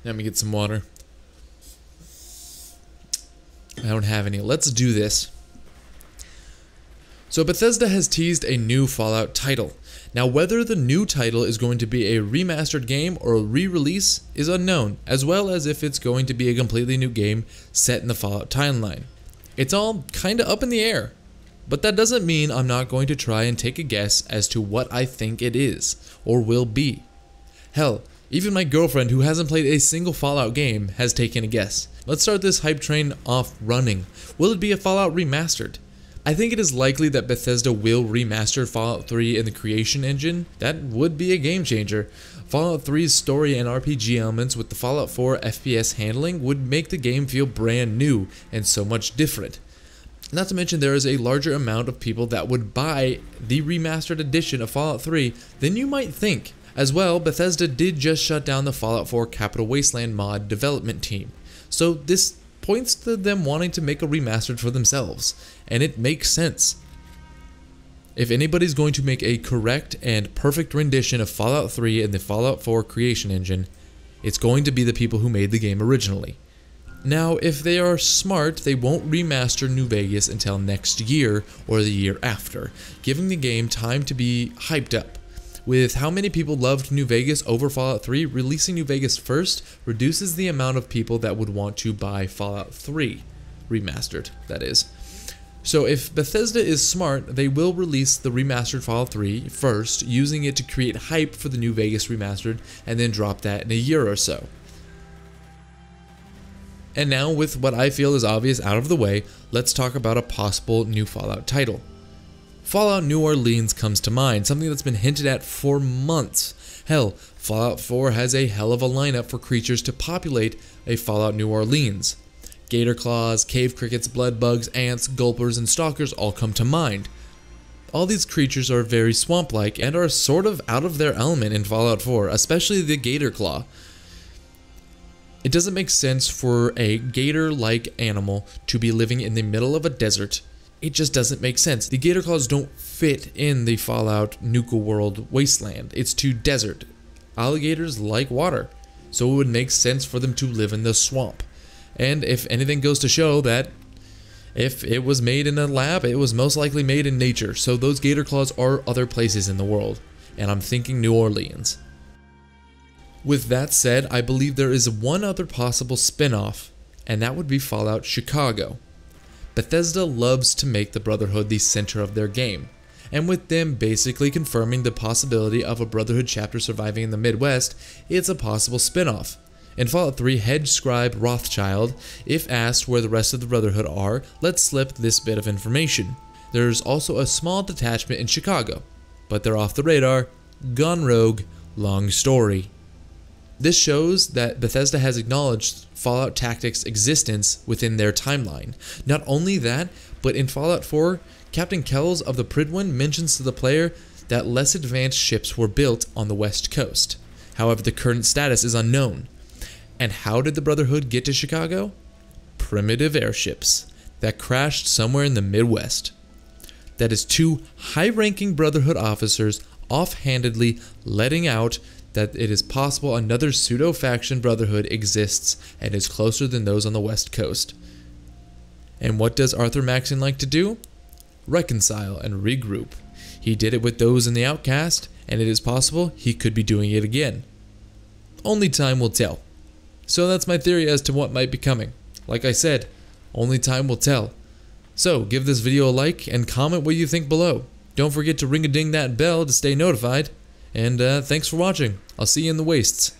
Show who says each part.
Speaker 1: Let me get some water. I don't have any. Let's do this. So Bethesda has teased a new Fallout title. Now whether the new title is going to be a remastered game or a re-release is unknown, as well as if it's going to be a completely new game set in the Fallout timeline. It's all kinda up in the air. But that doesn't mean I'm not going to try and take a guess as to what I think it is, or will be. Hell, even my girlfriend who hasn't played a single Fallout game has taken a guess. Let's start this hype train off running. Will it be a Fallout Remastered? I think it is likely that Bethesda will remaster Fallout 3 in the Creation Engine. That would be a game changer. Fallout 3's story and RPG elements with the Fallout 4 FPS handling would make the game feel brand new and so much different. Not to mention there is a larger amount of people that would buy the remastered edition of Fallout 3 than you might think. As well, Bethesda did just shut down the Fallout 4 Capital Wasteland mod development team. So this points to them wanting to make a remastered for themselves, and it makes sense. If anybody's going to make a correct and perfect rendition of Fallout 3 in the Fallout 4 Creation Engine, it's going to be the people who made the game originally. Now, if they are smart, they won't remaster New Vegas until next year or the year after, giving the game time to be hyped up. With how many people loved New Vegas over Fallout 3, releasing New Vegas first reduces the amount of people that would want to buy Fallout 3 remastered, that is. So if Bethesda is smart, they will release the remastered Fallout 3 first, using it to create hype for the New Vegas remastered, and then drop that in a year or so. And now, with what I feel is obvious out of the way, let's talk about a possible new Fallout title. Fallout New Orleans comes to mind, something that's been hinted at for months. Hell, Fallout 4 has a hell of a lineup for creatures to populate a Fallout New Orleans. Gator claws, cave crickets, blood bugs, ants, gulpers, and stalkers all come to mind. All these creatures are very swamp-like and are sort of out of their element in Fallout 4, especially the gator claw. It doesn't make sense for a gator-like animal to be living in the middle of a desert. It just doesn't make sense. The gator claws don't fit in the Fallout Nuka World wasteland. It's too desert. Alligators like water, so it would make sense for them to live in the swamp. And if anything goes to show that if it was made in a lab, it was most likely made in nature. So those gator claws are other places in the world. And I'm thinking New Orleans. With that said, I believe there is one other possible spin-off, and that would be Fallout Chicago. Bethesda loves to make the Brotherhood the center of their game, and with them basically confirming the possibility of a Brotherhood chapter surviving in the Midwest, it's a possible spin-off. In Fallout 3, Hedge Scribe Rothschild, if asked where the rest of the Brotherhood are, lets slip this bit of information. There's also a small detachment in Chicago, but they're off the radar, gone rogue, long story. This shows that Bethesda has acknowledged Fallout Tactics' existence within their timeline. Not only that, but in Fallout 4, Captain Kells of the Prydwen mentions to the player that less advanced ships were built on the west coast. However, the current status is unknown. And how did the Brotherhood get to Chicago? Primitive airships that crashed somewhere in the Midwest. That is two high-ranking Brotherhood officers offhandedly letting out that it is possible another pseudo-faction Brotherhood exists and is closer than those on the west coast. And what does Arthur Maxon like to do? Reconcile and regroup. He did it with those in the Outcast, and it is possible he could be doing it again. Only time will tell. So that's my theory as to what might be coming. Like I said, only time will tell. So give this video a like and comment what you think below. Don't forget to ring-a-ding that bell to stay notified. And thanks for watching. I'll see you in the wastes.